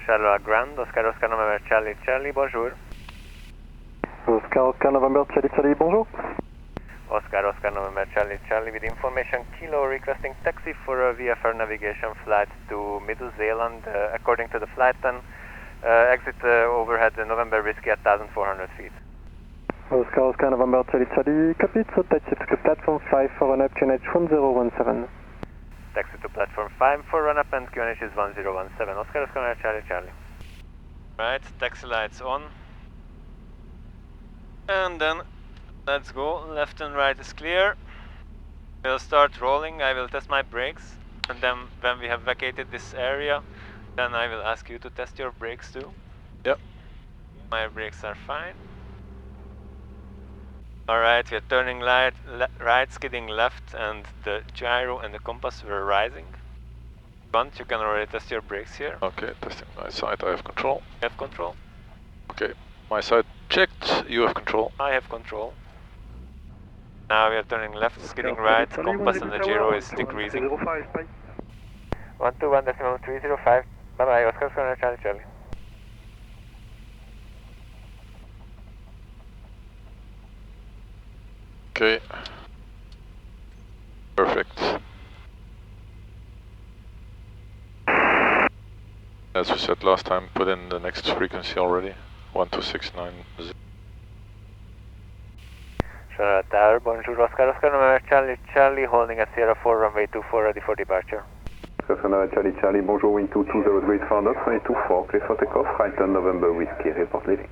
Charleroi Grand, Oscar Oscar November Charlie Charlie, bonjour. Oscar Oscar November Charlie Charlie, bonjour. Oscar Oscar November Charlie Charlie with information Kilo requesting taxi for a VFR navigation flight to Middle Zealand according to the flight plan. Exit overhead November Whiskey at 1400 feet. Oscar Oscar November Charlie Charlie, copy, so taxi to platform 5 for an up QNH 1017. Taxi to platform 5 for run up and QNH is 1017. Oscar Oscar November Charlie Charlie. Right, taxi lights on. And then let's go, left and right is clear. We'll start rolling, I will test my brakes. And then when we have vacated this area, then I will ask you to test your brakes too. Yep. My brakes are fine. Alright, we are turning right, skidding left, and the gyro and the compass were rising. Once you can already test your brakes here. Okay, testing my side, I have control. You have control? Okay, my side checked, you have control. I have control. Now we are turning left, skidding right, compass and the gyro is decreasing. 121.305, bye bye, Oscar Oscar Charlie Charlie. Okay. Perfect. As we said last time, put in the next frequency already. 12690. Charleroi Tower, bonjour, Oscar Oscar November Charlie Charlie, holding at Sierra 4, runway 24, ready for departure. Oscar November Charlie Charlie, bonjour, wind 220 degrees for knots, runway 24, clear for takeoff, right turn November Whiskey, report leaving.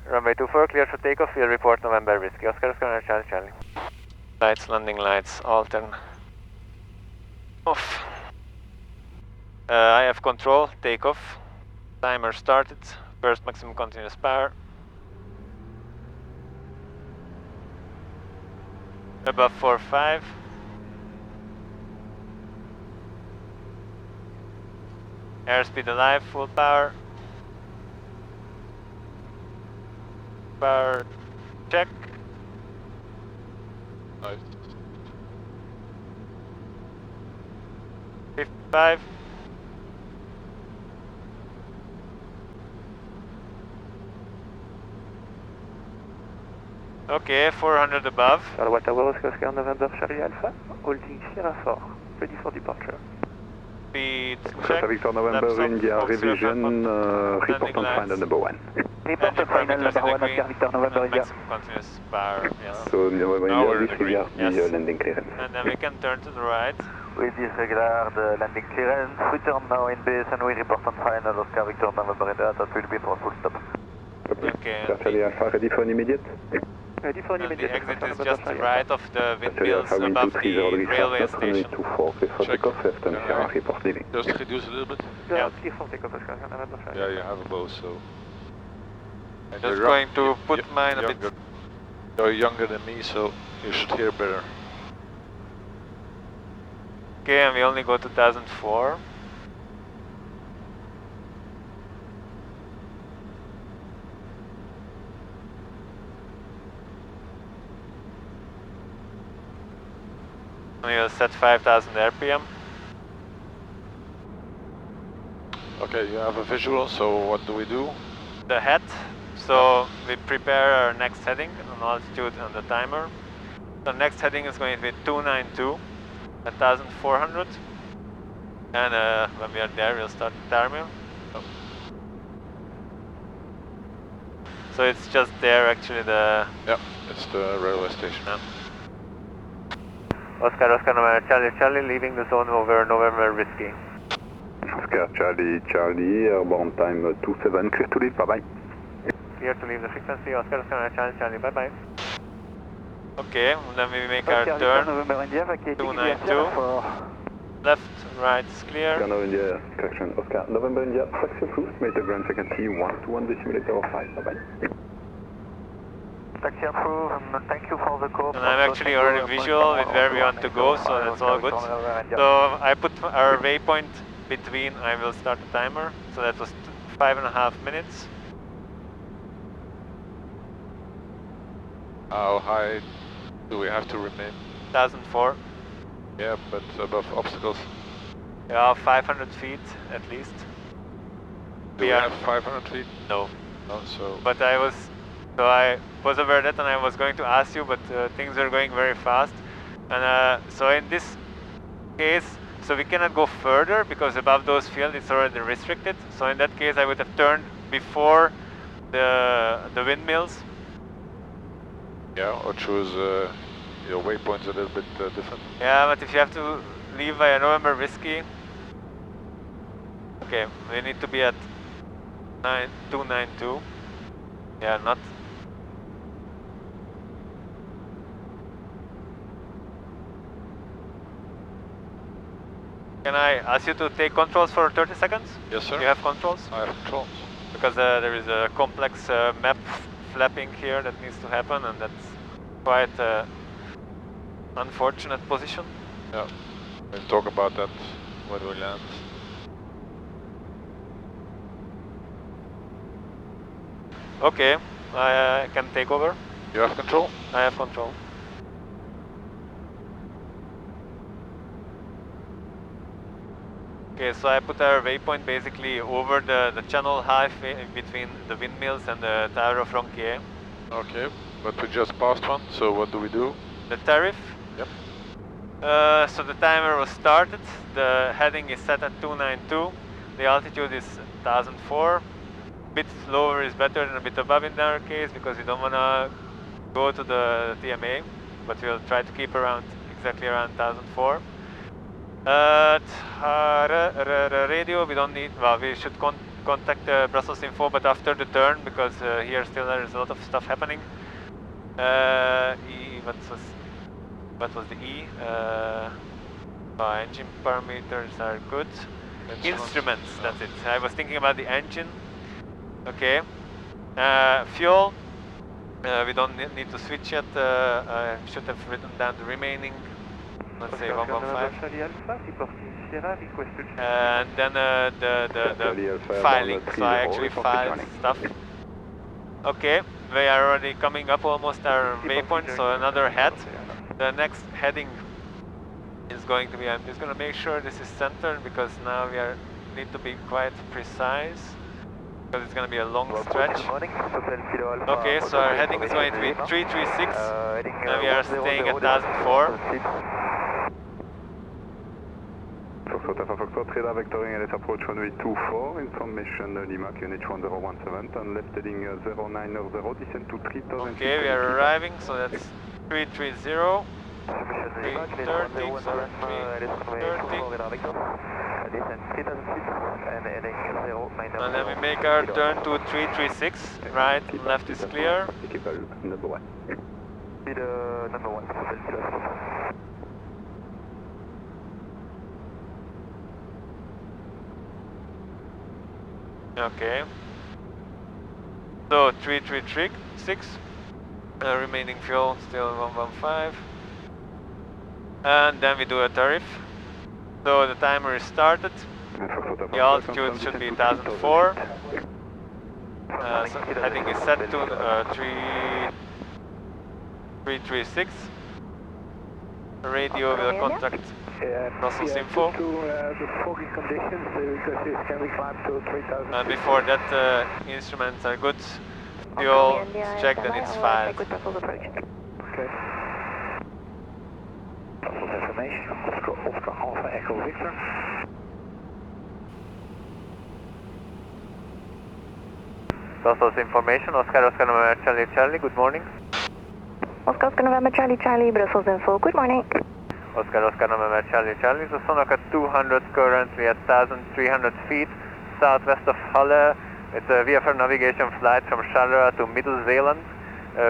Runway 24, clear for takeoff, we'll report November Whiskey, Oscar Oscar November Charlie Charlie. Lights, landing lights, all turn off. I have control, takeoff, timer started, first maximum continuous power. Above 4.5. Airspeed alive, full power. Power check. Nice. 55. Okay, 400 above. Charleroi Tower, Oscar Oscar November Charlie Alpha, holding Sierra 4, ready for departure. Speed Oscar check. Victor November Laps up, India, Fox revision, report landing on lights. final number 1. Report on final number 1, Oscar Victor November India. Maximum continuous power, yes. So November Now India, we're in the green. disregard the Yes. landing clearance. And then we can turn to the right. We disregard landing clearance, return now in base and we report on final Oscar Victor November India, that will be for full stop. Okay. Oscar Charlie Alpha, ready for an immediate? Ready for an And the immediate exit is just right of the Charlie windmills Alpha, wind above the 230 degrees railway south, runway station. 24, clear for Check. takeoff, left turn Sierra, report leaving. Just reduce a little bit. Yeah. Clear for takeoff, Oscar November Charlie. Yeah, you have a bow, so. And Just you're going to young- put you're mine a bit. younger. You're younger than me, so you should hear better. Okay, and we only go to 1004. We will set 5000 RPM. Okay, you have a visual, so what do we do? The head, so we prepare our next heading on altitude and the timer. The next heading is going to be 292 at 1400. And when we are there, we'll start the timer. Oh. So it's just there actually the... Yeah, it's the railway station. Yeah. Oscar Oscar November Charlie Charlie, leaving the zone over November Whiskey. Oscar Charlie Charlie, airborne time 27, clear to leave, bye bye. Clear to leave the frequency, Oscar Oscar November Charlie Charlie, bye bye. Okay, then we make our turn. November India, vacating 292. Left, right is clear. Oscar November India, correction. Oscar November India, taxi approved, METAR ground frequency 121 decimeter of 5, bye bye. Taxi approved, and thank you for the call. And I'm actually already visual with where we want to go, so that's all good. So I put our waypoint between, I will start the timer, so that was 5.5 minutes. How high do we have to remain? 1004. Yeah, but above obstacles. Yeah, 500 feet at least. Do we have 500 feet? No. No, so... But I was aware of that and I was going to ask you, but things are going very fast. And so in this case, so we cannot go further because above those fields it's already restricted. So in that case I would have turned before the windmills. Yeah, or choose your waypoints a little bit different. Yeah, but if you have to leave by November Whiskey, okay, we need to be at 292. Yeah, not. Can I ask you to take controls for 30 seconds? Yes, sir. You have controls? I have controls. Because there is a complex map flapping here that needs to happen, and that's quite unfortunate position. Yeah, we'll talk about that when we land. Okay, I can take over. You have control? I have control. Okay, so I put our waypoint basically over the channel half between the windmills and the Tower of Ronquier. Okay, but we just passed one, so what do we do? The tariff? Yep. So the timer was started, the heading is set at 292, the altitude is 1004. A bit lower is better than a bit above in our case because we don't want to go to the TMA, but we'll try to keep around exactly around 1004. Radio, we don't need, well, we should contact Brussels Info, but after the turn, because here still there is a lot of stuff happening. What was the E? Engine parameters are good. Instruments, that's it. I was thinking about the engine. Okay. Fuel, we don't need to switch yet. I should have written down the remaining. Let's say 115. And then the filing, so I actually filed stuff. Okay, we are already coming up almost our waypoint, so another head. The next heading is going to be, I'm just going to make sure this is centered because now we need to be quite precise because it's going to be a long stretch. Okay, so our heading is going to be 336 and we are staying at 1004. Foxtrot, radar vectoring and approach runway 24, information Lima QNH 1017 and left heading 0900, descend to 3000. Okay, we are arriving, so that's 330, 330, so 330. And then we make our turn to 336, right, left is clear. Number one. Okay. So 336, remaining fuel still 115. And then we do a tariff. So the timer is started. The altitude should be 1004. So heading is set to 336. Radio will contact Brussels Info. And before that, instruments are good. Fuel is checked and it's filed. Okay. Information, Oscar Alpha Echo Victor. Brussels information, Oscar November Charlie Charlie, good morning. Oscar November Charlie Charlie, Brussels Info, good morning. Oscar November Charlie Charlie, so Sonaca 200 currently at 1,300 feet southwest of Halle. It's a VFR navigation flight from Charleroi to Middle Zeeland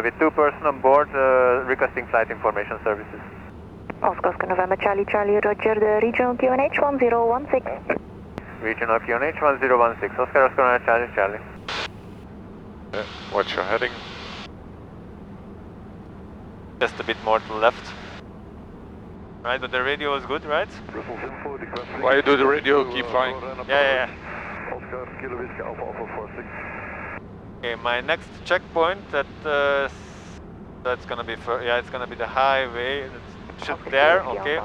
with 2 persons on board requesting flight information services. Oscar November Charlie Charlie, roger, the regional QNH 1016. Regional QNH 1016, Oscar November Charlie Charlie. Yeah, watch your heading. Just a bit more to the left. Right, but the radio is good, right? Why you do the radio? Keep flying. Yeah. Okay, my next checkpoint that's gonna be it's gonna be the highway. should there, okay.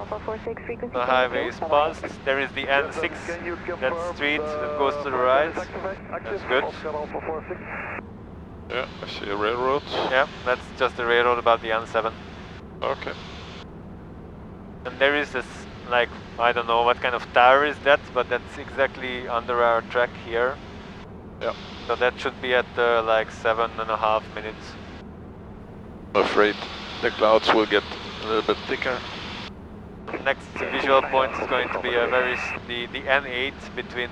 The highway is paused. There is the N6, that street that goes to the right. That's good. Yeah, I see a railroad. Yeah, that's just the railroad about the N7. Okay. And there is this, like, I don't know what kind of tower is that, but that's exactly under our track here. Yeah. So that should be at like 7.5 minutes. I'm afraid the clouds will get a little bit thicker. The next visual point is going to be the N8 between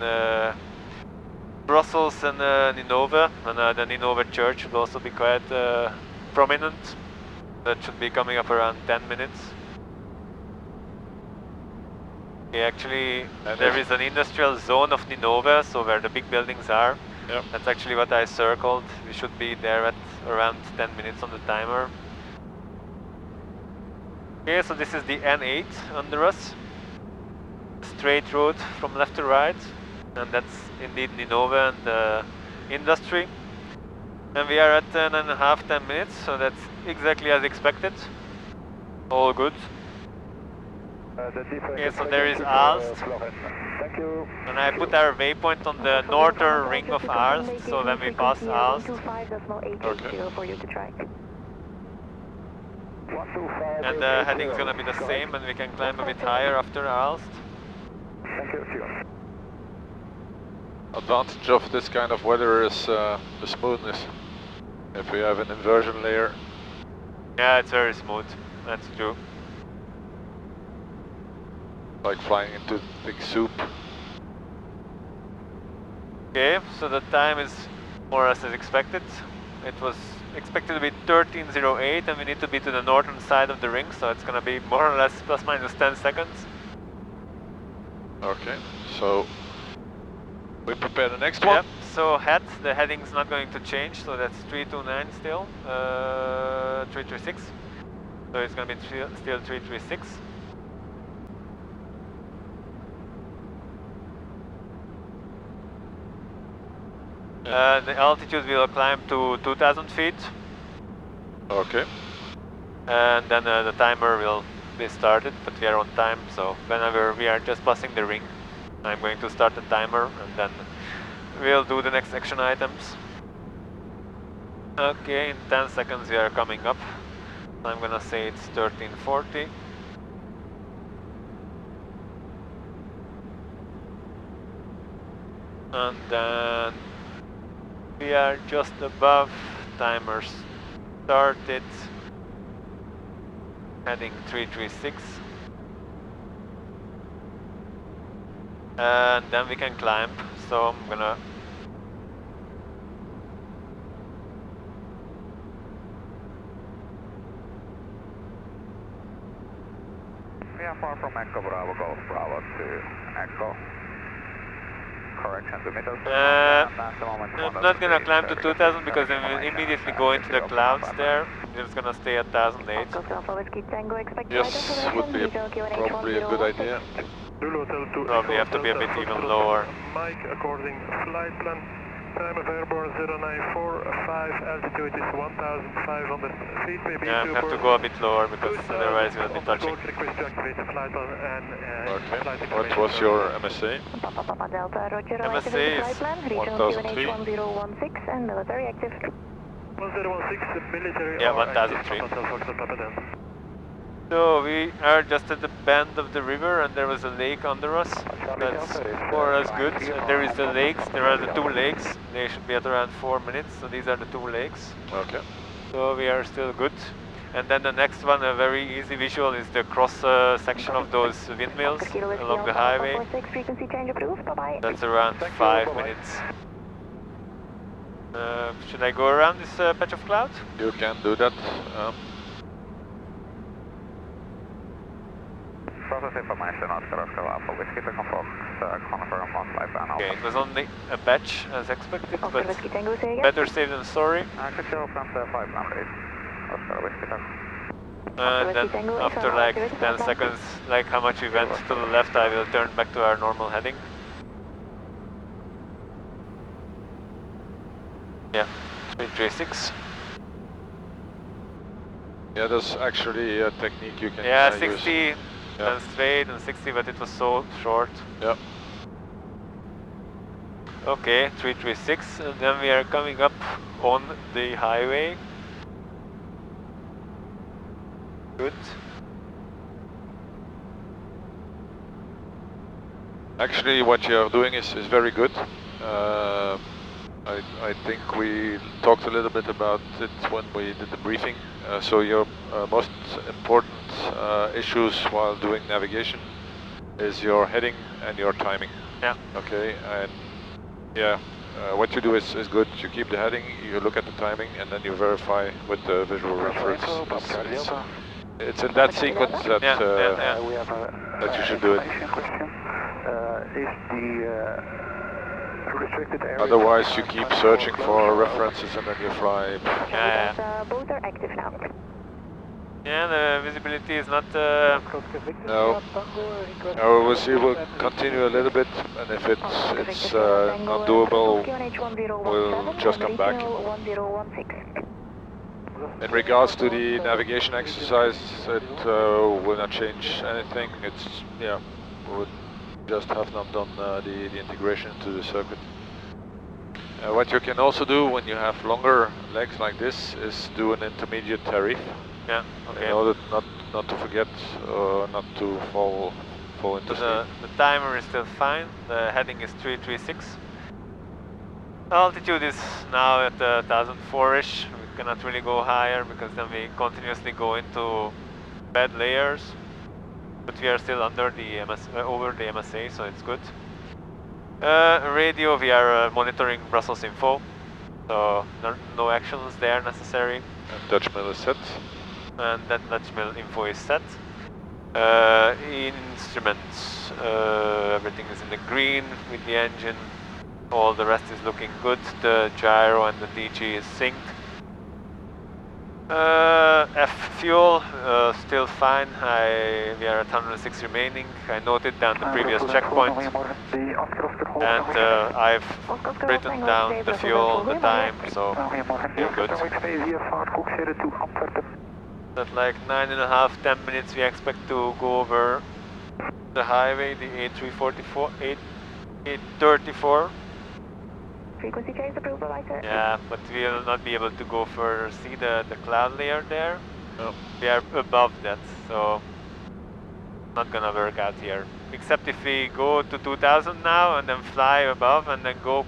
Brussels and Ninove, and the Ninove church will also be quite prominent. That should be coming up around 10 minutes. Okay, actually, there is an industrial zone of Ninove, so where the big buildings are. Yep. That's actually what I circled. We should be there at around 10 minutes on the timer. Okay, so this is the N8 under us. Straight road from left to right. And that's indeed Ninove and industry. And we are at 10.5, 10 minutes, so that's exactly as expected. All good. Okay, so there is Aalst. And I put our waypoint on the northern ring of Aalst, so when we pass Aalst. Okay. And the heading is going to be the same, and we can climb a bit higher after Aalst. Advantage of this kind of weather is the smoothness. If we have an inversion layer. Yeah, it's very smooth, that's true. Like flying into big soup. Okay, so the time is more or less as expected. It was expected to be 13:08 and we need to be to the northern side of the ring, so it's going to be more or less plus minus 10 seconds. Okay, so we prepare the next one. Yep, so the heading's not going to change, so that's 329 still, 336. So it's going to be still 336. The altitude will climb to 2000 feet. Okay. And then the timer will be started, but we are on time, so whenever we are just passing the ring, I'm going to start the timer and then we'll do the next action items. Okay, in 10 seconds we are coming up. I'm gonna say it's 1340. And then we are just above, timer started, heading 336. And then we can climb, so I'm gonna We are far from Echo Bravo, Golf Bravo to Echo. Correction to middle. I'm not gonna climb to 2000 because then we'll immediately go into the clouds there. We're just gonna stay at 1008. Yes, would be probably a good idea. Probably have to be a bit even lower. Mike, according flight plan, time of airborne 0945, altitude is 1500 feet, maybe. Yeah, have to go a bit lower because otherwise we'll be touching. Request to activate the flight on and Okay, what was your MSA? MSA is 1003. 1016 and military active. 1016, military. Yeah, 1003. So we are just at the bend of the river and there was a lake under us. That's more or less good. And there is the lakes, there are the two lakes. They should be at around 4 minutes, so these are the two lakes. Okay. So we are still good. And then the next one, a very easy visual, is the cross section of those windmills along the highway. That's around 5 minutes. Should I go around this patch of cloud? You can do that. Process information, Oscar Oscar Alpha, whiskey to confirm on flight plan. Okay, it was only a patch as expected, but better safe than sorry. Could you open the flight plan, please? Oscar Whiskey to. And then after like 10 seconds, like how much we went to the left, I will turn back to our normal heading. Yeah, 336. Yeah, there's actually a technique you can Yeah, use. 60 and straight and 60, but it was so short. Yeah. Okay, 336, and then we are coming up on the highway. Good. Actually, what you're doing is very good. I think we talked a little bit about it when we did the briefing. So your most important issues while doing navigation is your heading and your timing. Yeah. Okay, and yeah, what you do is good. You keep the heading, you look at the timing, and then you verify with the visual reference. It's in that sequence that that you should do it. Otherwise, you keep searching for references and then you fly. Both are active now. Yeah, the visibility is not. No. We will continue a little bit, and if it's not doable, we'll just come back. In regards to the navigation exercise, it will not change anything. It's we would just have not done the integration into the circuit. What you can also do when you have longer legs like this is do an intermediate tariff. Yeah, okay. In order not to forget, not to fall into sleep. The timer is still fine. The heading is 336. Altitude is now at 1004-ish. We cannot really go higher because then we continuously go into bad layers. But we are still under the over the MSA, so it's good. Radio, we are monitoring Brussels info, so no actions there necessary. And Dutch mill is set. And that Dutch mill info is set. Instruments, everything is in the green with the engine. All the rest is looking good. The gyro and the DG is synced. F fuel, still fine. We are at 106 remaining. I noted down the previous checkpoint. And I've written down the fuel, the time, so feel good. At like 9.5, 10 minutes we expect to go over the highway, the A344, 834. Frequency change approved, lighter. Yeah, but we'll not be able to go further. See the cloud layer there? No. We are above that, so not gonna work out here. Except if we go to 2000 now and then fly above and then go,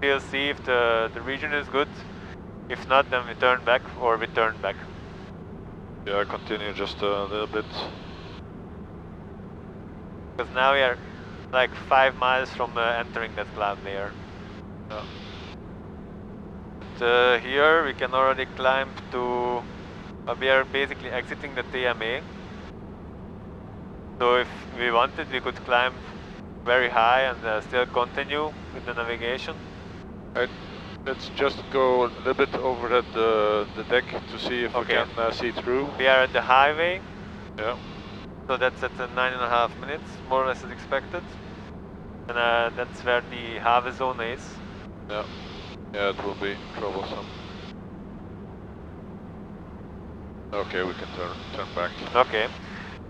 we'll see if the region is good. If not, then we turn back or we turn back. Yeah, continue just a little bit. Because now we are like 5 miles from entering that cloud layer. Yeah. But, here we can already climb to. We are basically exiting the TMA. So if we wanted, we could climb very high and still continue with the navigation. Let's just go a little bit over at the deck to see if we can see through. We are at the highway. Yeah. So that's at 9.5 minutes, more or less as expected. And that's where the Have zone is. Yeah. Yeah, it will be troublesome. Okay, we can turn back. Okay.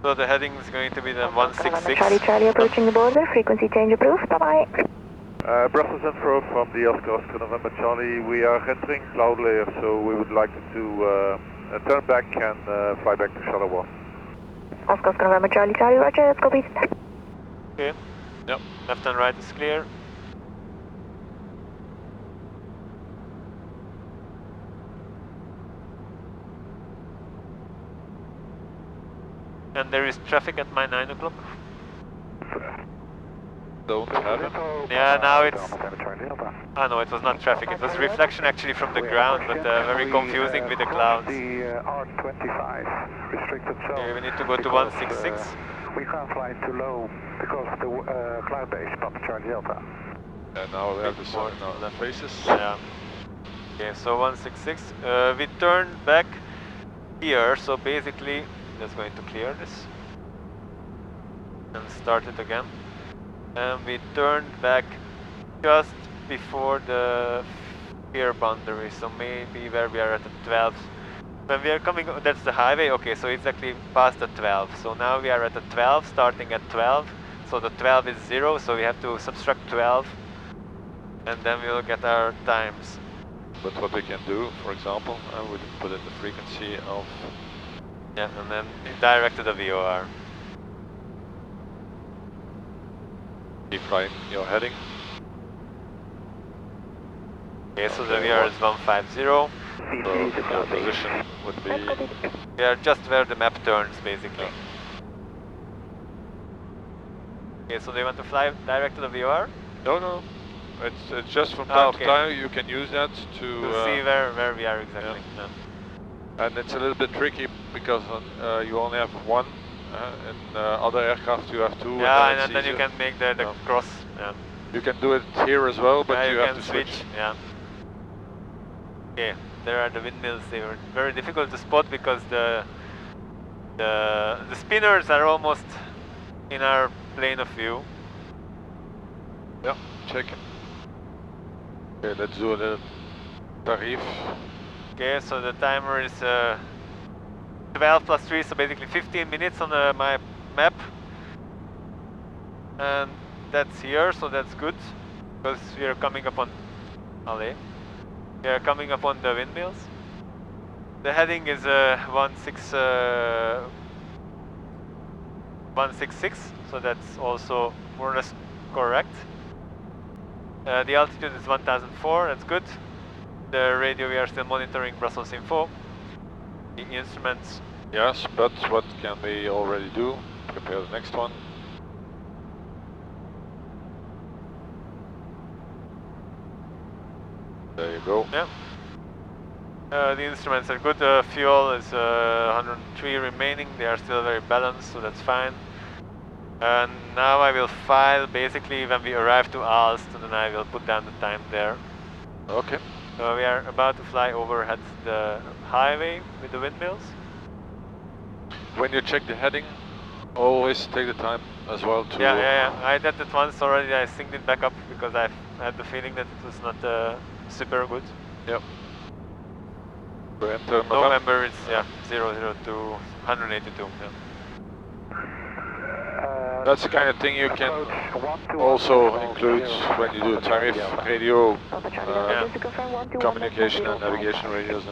So the heading is going to be the 166. Charlie approaching the border, frequency change approved, bye-bye. Brussels info from the Oscar November Charlie. We are entering cloud layer, so we would like to turn back and fly back to Charleroi. Oscar November Charlie, roger, let's go east. Okay. Yep. Left and right is clear. And there is traffic at my 9 o'clock. Don't have it. Yeah, now it's. Ah, no, it was not traffic. It was reflection actually from the ground, but very confusing with the clouds. The R25 restricted zone. Okay, we need to go to 166. We can't fly too low because of the cloud base, Papa Charlie Delta. And now we have the sun in our faces. Yeah. Okay, so 166. We turned back here, so basically, just going to clear this and start it again. And we turned back just before the pier boundary, so maybe where we are at the 12th When we are coming, that's the highway, okay, so it's actually past the 12. So now we are at the 12, starting at 12. So the 12 is 0, so we have to subtract 12. And then we'll get our times. But what we can do, for example, we can put in the frequency of... Yeah, and then direct to the VOR. Keep flying your heading. Okay, so the VOR is 150. So your position would be... We are just where the map turns, basically. Okay, so they want to fly direct to the VOR? No, no. It's just from time to time you can use that to see where we are exactly. Yeah. Yeah. And it's a little bit tricky because you only have one. In other aircraft you have two. Yeah, and then you can make the cross. Yeah. You can do it here as well, but you have to switch. Yeah. Okay, there are the windmills. They were very difficult to spot because the spinners are almost in our plane of view. Yeah, check it. Okay, let's do a little tarif. Okay, so the timer is 12 plus 3, so basically 15 minutes on my map. And that's here, so that's good, because we are coming upon Allez. We are coming upon the windmills. The heading is 166, so that's also more or less correct. The altitude is 1004, that's good. The radio we are still monitoring Brussels info. The instruments. Yes, but what can we already do? Prepare the next one. There you go. Yeah. The instruments are good. Fuel is 103 remaining. They are still very balanced, so that's fine. And now I will file basically when we arrive to Aalst, and then I will put down the time there. Okay. So we are about to fly overhead the highway with the windmills. When you check the heading, always take the time as well to... Yeah. I did it once already. I synced it back up because I had the feeling that it was not super good. Yep. We enter November, it's 002, 182. Yeah. That's the kind of thing you can also include when you do tariff radio communication and navigation radios.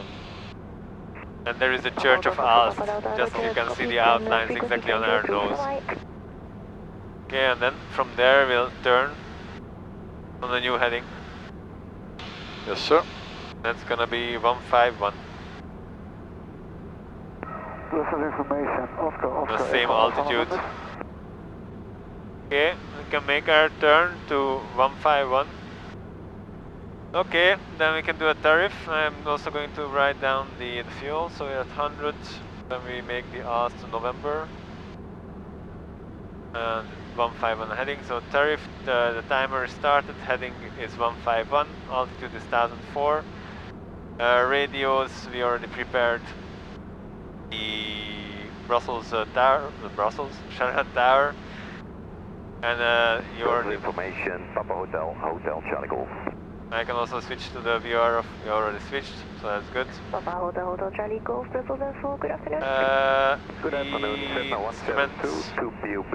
And there is the Church of Aalst, just so you can see the outlines exactly on our nose. Okay, and then from there we'll turn on the new heading. Yes, sir. That's gonna be 151. Information, Oscar, the same altitude. Okay, we can make our turn to 151. Okay, then we can do a tariff. I'm also going to write down the fuel, so we're at 100. Then we make the Aalst to November. And 151 heading, so tariff, the timer is started, heading is 151, altitude is 1004. Radios, we already prepared the Brussels tower, Charlotte Tower. And your information, Papa Hotel, Hotel Charlie Golf. I can also switch to the VR we already switched, so that's good. Papa Hotel, Hotel Charlie Golf, Brussels info, good afternoon. Good afternoon, Cessna 172 to POB,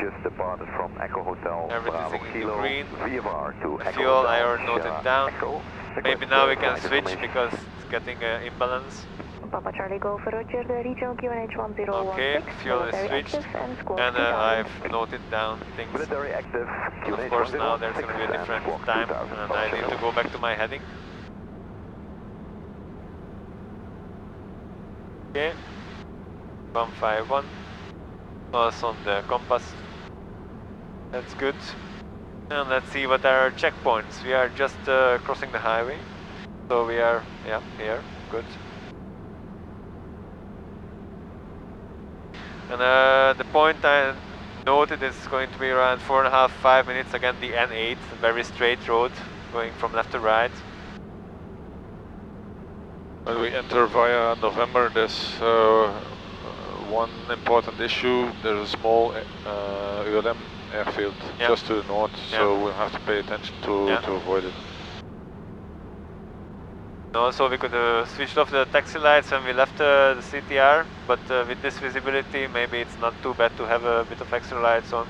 just departed from Echo Hotel, Bravo Kilo, VFR to Echo fuel, Hotel, I already noted down. Echo. Maybe now we can switch because it's getting imbalance. Papa Charlie Golf, Roger, the regional QNH 1016. Okay, fuel is switched, and I've noted down things. Military active, And of course now there's going to be a different time, and I need to go back to my heading. Okay, 151, plus on the compass, that's good. And let's see what are our checkpoints. We are just crossing the highway, so we are, here, good. And the point I noted is going to be around 4.5, 5 minutes, again the N8, a very straight road, going from left to right. When we enter via November, there's one important issue. There's a small ULM airfield just to the north, so we'll have to pay attention to avoid it. Also, we could switch off the taxi lights when we left the CTR, but with this visibility, maybe it's not too bad to have a bit of extra lights on.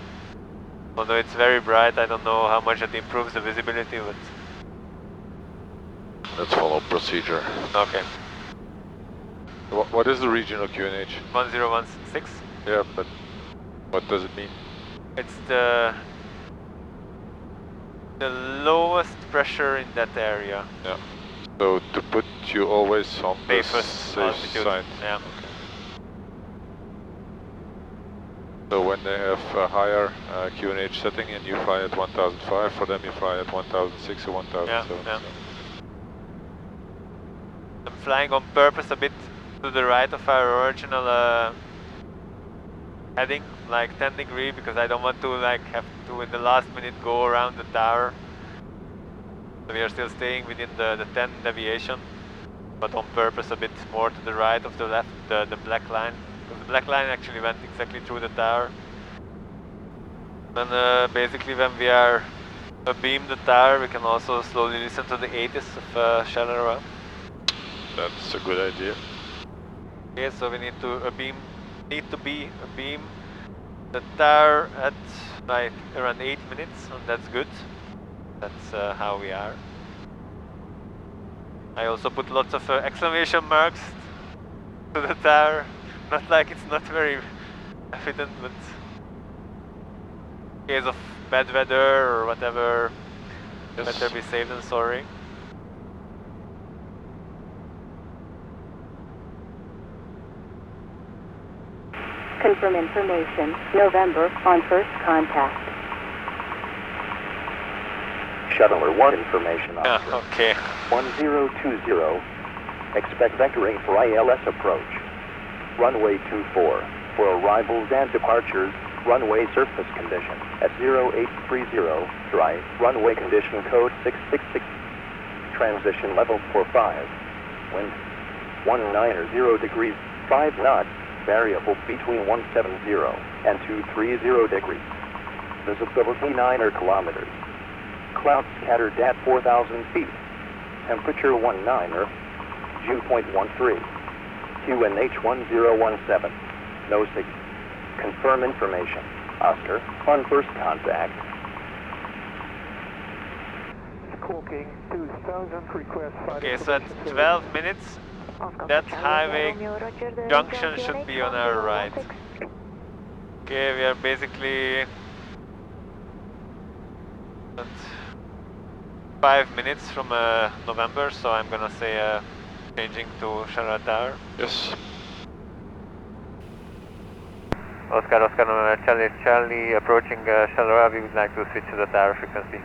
Although it's very bright, I don't know how much it improves the visibility, but... Let's follow procedure. Okay. What is the regional QNH? 1016. Yeah, but what does it mean? It's the lowest pressure in that area. Yeah. So to put you always on the Safest safe altitude. side. Yeah. Okay. So when they have a higher QNH setting and you fly at 1005, for them you fly at 1006 or 1007. Yeah. I'm flying on purpose a bit to the right of our original heading, like 10 degree, because I don't want to like have to in the last minute go around the tower. So we are still staying within the 10 deviation, but on purpose a bit more to the right of the left, the black line. Because the black line actually went exactly through the tower. And basically when we are abeam the tower, we can also slowly listen to the 80s of Charleroi. That's a good idea. Okay, so we need to be abeam the tower at like around 8 minutes, and that's good. That's how we are. I also put lots of exclamation marks to the tower. Not like it's not very evident, but in case of bad weather or whatever, yes. Better be safe than sorry. Confirm information. November on first contact. Shuttler 1 information officer. Okay. 1020. Expect vectoring for ILS approach. Runway 24. For arrivals and departures, runway surface condition at 0830. Dry. Runway condition code 666. Transition level 45. Wind 190 degrees 5 knots. Variable between 170 and 230 degrees. Visibility 9 kilometers. Clouds scattered at 4,000 feet. Temperature 19, dew point 13. QNH 1017. NOSIG. Confirm information. Oscar, on first contact. Squawking 2000, request Okay, so at 12 minutes, that highway junction should be on our right. Okay, we are basically at 5 minutes from November, so I'm gonna say changing to Charleroi Tower. Yes. Oscar, Charlie, Charlie, approaching Charleroi, we would like to switch to the tower frequency.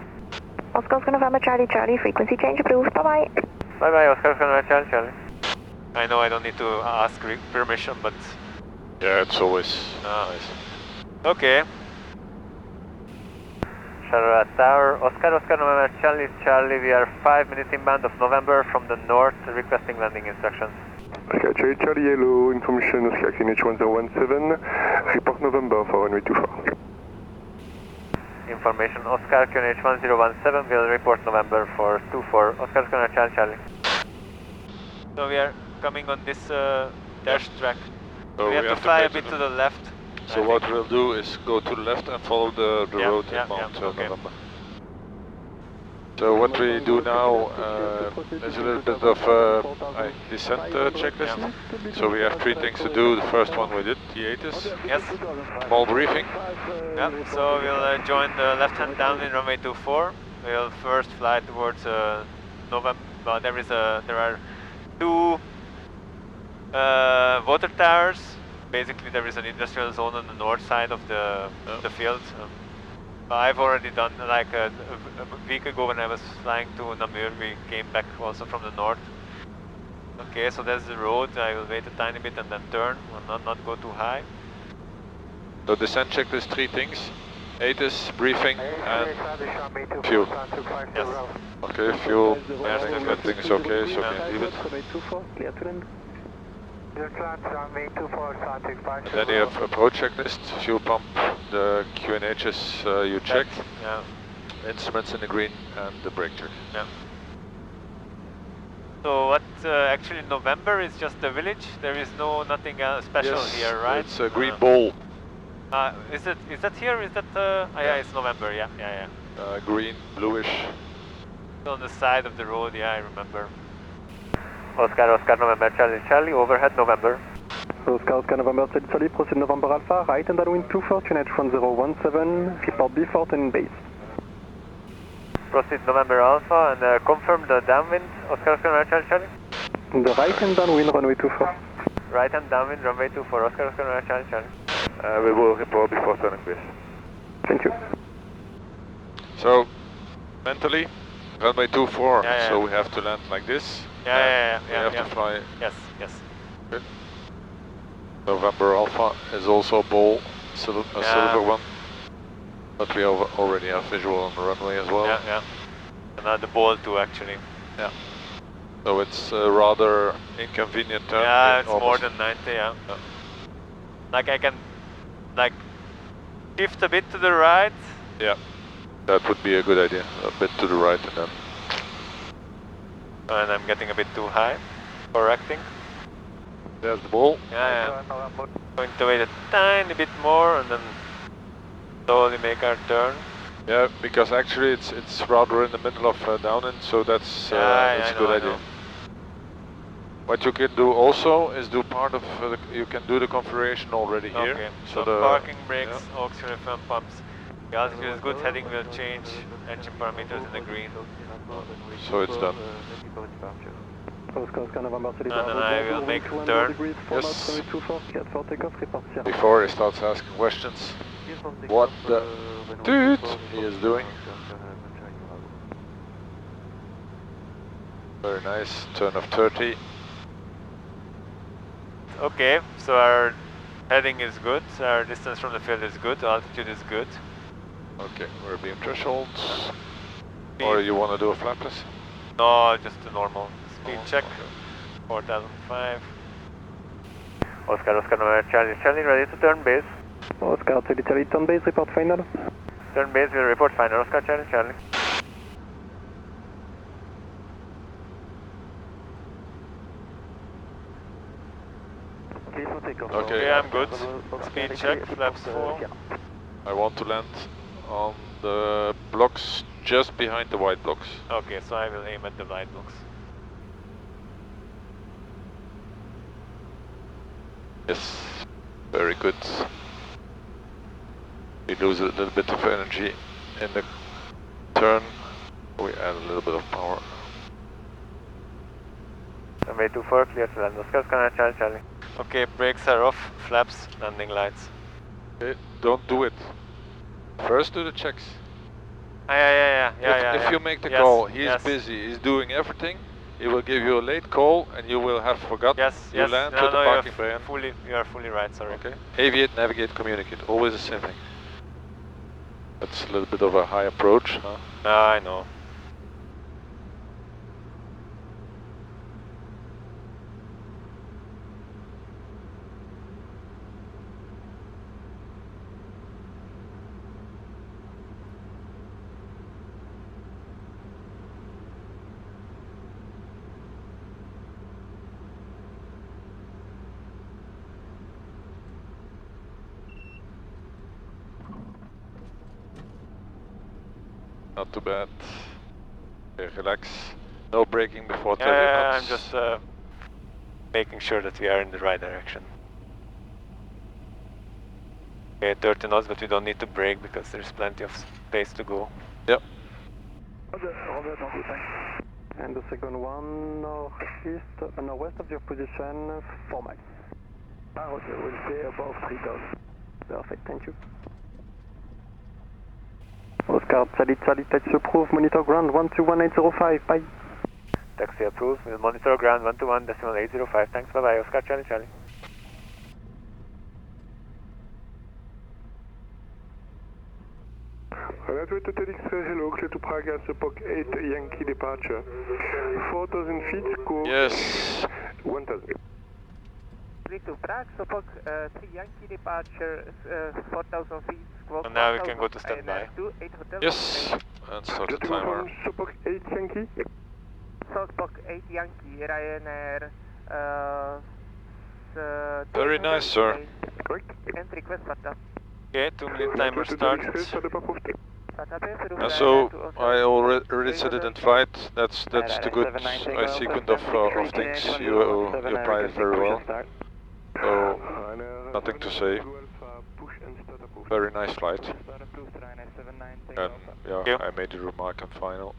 Oscar, November, Charlie, Charlie, frequency change approved, bye-bye. Bye-bye, Oscar, Charlie, Charlie. I know I don't need to ask permission, but... Yeah, it's always nice. Okay. Charleroi Tower, Oscar, November, Charlie, Charlie, we are 5 minutes inbound of November from the north, requesting landing instructions. Oscar, Charlie, Charlie, hello, information, Oscar, QNH 1017, report November for runway 24. Information, Oscar, QNH 1017, will report November for 24, Oscar, Charlie, Charlie. So we are coming on this dash track. So we have to fly a bit to the left. So what we'll do is go to the left and follow the road inbound okay. November. So what we do now is a little bit of a descent checklist. Yeah. So we have 3 things to do. The first one we did, the ATIS. Yes. Small briefing. Yeah. So we'll join the left hand down in runway 24. We'll first fly towards November. Well, there are 2 water towers. Basically, there is an industrial zone on the north side of the field. I've already done, like a week ago when I was flying to Namur, we came back also from the north. Okay, so that's the road. I will wait a tiny bit and then turn, and not go too high. So descent checklist, 3 things. ATIS, briefing, and fuel. Yes. Okay, fuel, I think everything is okay, so we can leave it. Then you have approach checklist, fuel pump, the QNHs you checked, Yeah. instruments in the green, and the brake check. Yeah. So what? Actually, November is just the village. There is nothing special Yes, here, right? it's a green ball. Is that here? Is that? Yeah, it's November. Yeah. Green, bluish. On the side of the road. Yeah, I remember. Oscar November Charlie Charlie, overhead November. Oscar November Charlie Charlie, proceed November Alpha, right and downwind 24, QNH 1017, report B4 and base. Proceed November Alpha and confirm the downwind, Oscar November Charlie Charlie. The right and downwind runway 24. Right and downwind runway 24, Oscar November Charlie Charlie. We will report before turning base. Thank you. So, mentally, runway 24, Yeah. so we have to land like this. Yeah. We have to fly. Yes. Good. November Alpha is also a ball, silver one. But we already have visual on the runway as well. Yeah. Another ball too, actually. Yeah. So it's a rather inconvenient turn. Yeah, it's more than 90. Yeah. Like I can, shift a bit to the right. Yeah. That would be a good idea. A bit to the right and then. And I'm getting a bit too high. Correcting. There's the ball. Yeah. Going to wait a tiny bit more and then slowly make our turn. Yeah, because actually it's rather in the middle of downwind, so that's a good idea. What you can do also is do part of you can do the configuration already here. Okay. So the the parking brakes, auxiliary fan pumps. The altitude is good. Heading will change. Engine parameters in the green. So it's done. Oscar November Charlie And then I will make the turn. Yes. 24, cleared for takeoff, report Sierra. Before he starts asking questions, what the dude he is doing. Very nice, turn of 30. Okay, so our heading is good. Our distance from the field is good. Altitude is good. Okay, we're beam threshold. Or you want to do a flapless? No, just a normal speed check. 4005. Oscar November Charlie Charlie, ready to turn base. Oscar Charlie Charlie, turn base, report final. Turn base, will report final, Oscar Charlie Charlie. Okay, I'm good. Speed check, flaps full. I want to land on the blocks just behind the white blocks. Okay, so I will aim at the white blocks. Yes, very good. We lose a little bit of energy in the turn. We add a little bit of power. Runway 24, clear to land, Oscar Charlie Charlie. Okay, brakes are off, flaps, landing lights. Okay, don't do it. First do the checks. Yeah. If you make the call, he's busy, he's doing everything. He will give you a late call and you will have forgotten. You land with the parking brake. You are fully right, sorry. Okay. Aviate, navigate, communicate. Always the same thing. That's a little bit of a high approach, huh? I know. Not too bad. Okay, relax. No braking before 30 Yeah, knots. I'm just making sure that we are in the right direction. Okay, 30 knots, but we don't need to brake because there's plenty of space to go. Yep. And the second one, northwest of your position, 4 miles. Roger, we'll stay above 3,000. Perfect, thank you. Oscar Charlie Charlie, taxi approved, monitor ground 121.805, bye. Taxi approved, we'll monitor ground 121.805, thanks, bye bye, Oscar Charlie Charlie. Runway to TEDx, hello, clear to Praga, support 8 Yankee departure. 4,000 feet, score Yes. 1,000. Clear to Prague, support 3 Yankee departure, 4,000 feet, squawk. And now we can go to standby. Yes. And start the timer. Support 8 Yankee. Salzburg 8 Yankee, Ryanair. Very nice, sir. And request startup. Okay, 2-minute timer started. And so I already said it in flight. That's the good sequence of things. You applied it very well. So nothing to say. Very nice flight. And yeah, I made the remark on final.